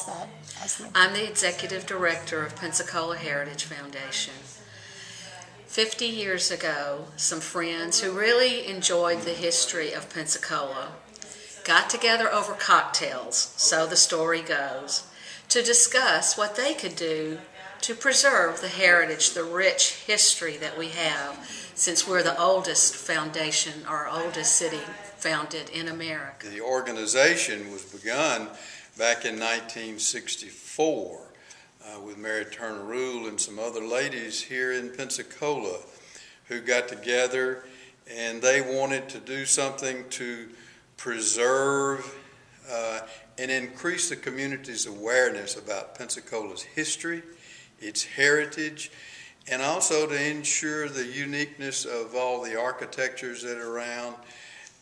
that as the I'm the Executive Director of Pensacola Heritage Foundation. 50 years ago, some friends who really enjoyed the history of Pensacola got together over cocktails, so the story goes, to discuss what they could do to preserve the heritage, the rich history that we have, since we're the oldest foundation, our oldest city founded in America. The organization was begun back in 1964 with Mary Turner Rule and some other ladies here in Pensacola who got together, and they wanted to do something to preserve and increase the community's awareness about Pensacola's history, its heritage, and also to ensure the uniqueness of all the architectures that are around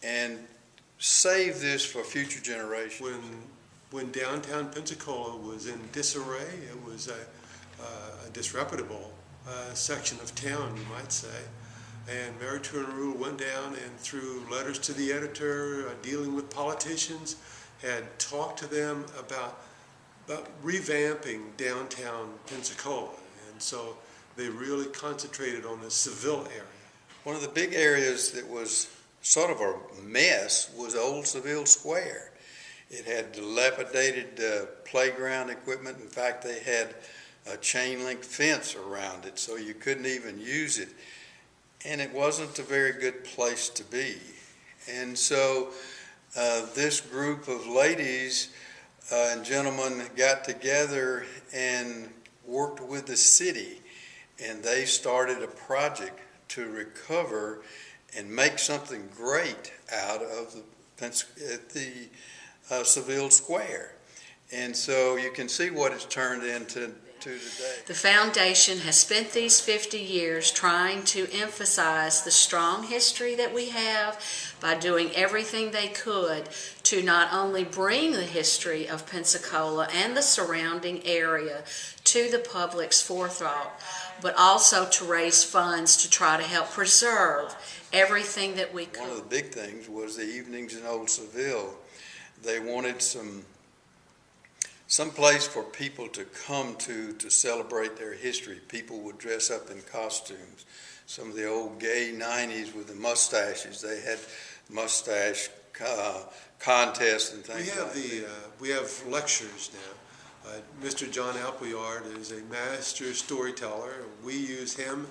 and save this for future generations. When downtown Pensacola was in disarray, it was a disreputable section of town, you might say. And Mary Turner Rule went down and through letters to the editor, dealing with politicians, had talked to them about revamping downtown Pensacola. And so they really concentrated on the Seville area. One of the big areas that was sort of a mess was Old Seville Square. It had dilapidated playground equipment. In fact, they had a chain link fence around it, so you couldn't even use it. And it wasn't a very good place to be. And so this group of ladies and gentlemen got together and worked with the city, and they started a project to recover and make something great out of the Seville Square. And so you can see what it's turned into today. The foundation has spent these 50 years trying to emphasize the strong history that we have by doing everything they could to not only bring the history of Pensacola and the surrounding area to the public's forethought, but also to raise funds to try to help preserve everything that we could. One of the big things was the evenings in Old Seville. They wanted some place for people to come to celebrate their history. People would dress up in costumes. Some of the old gay 90s with the mustaches, they had mustache contests and things like that. We have lectures now. Mr. John Appleyard is a master storyteller. We use him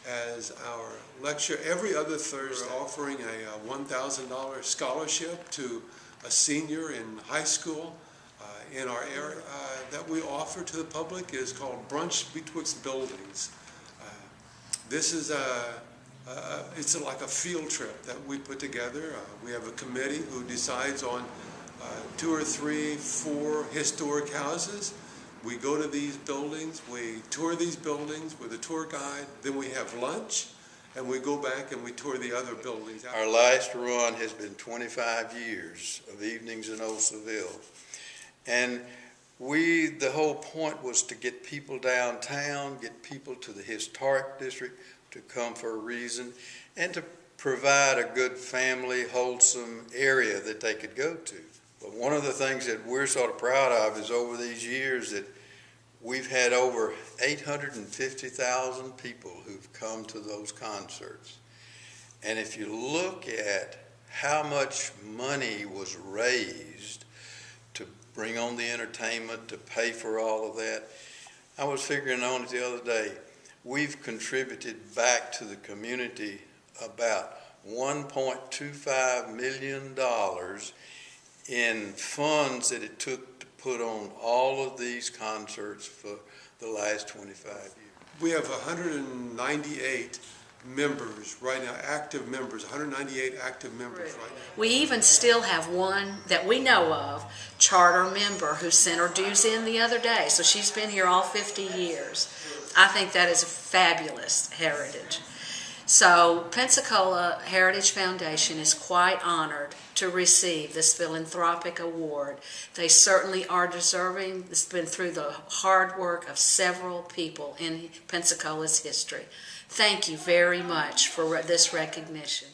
as our lecture every other Thursday. We're offering a $1,000 scholarship to a senior in high school in our area that we offer to the public is called Brunch Betwixt Buildings. This is it's like a field trip that we put together. We have a committee who decides on 2 or 3, 4 historic houses. We go to these buildings, we tour these buildings with a tour guide, then we have lunch, and we go back and we tour the other buildings. Our last run has been 25 years of evenings in Old Seville. And the whole point was to get people downtown, get people to the historic district to come for a reason, and to provide a good family, wholesome area that they could go to. But one of the things that we're sort of proud of is over these years that we've had over 850,000 people who've come to those concerts. And if you look at how much money was raised to bring on the entertainment, to pay for all of that, I was figuring on it the other day, we've contributed back to the community about $1.25 million in funds that it took to put on all of these concerts for the last 25 years. We have 198 members right now, active members, 198 active members right now. We even still have one that we know of, charter member, who sent her dues in the other day. So she's been here all 50 years. I think that is a fabulous heritage. So Pensacola Heritage Foundation is quite honored to receive this Philanthropic award. They certainly are deserving. It's been through the hard work of several people in Pensacola's history. Thank you very much for this recognition.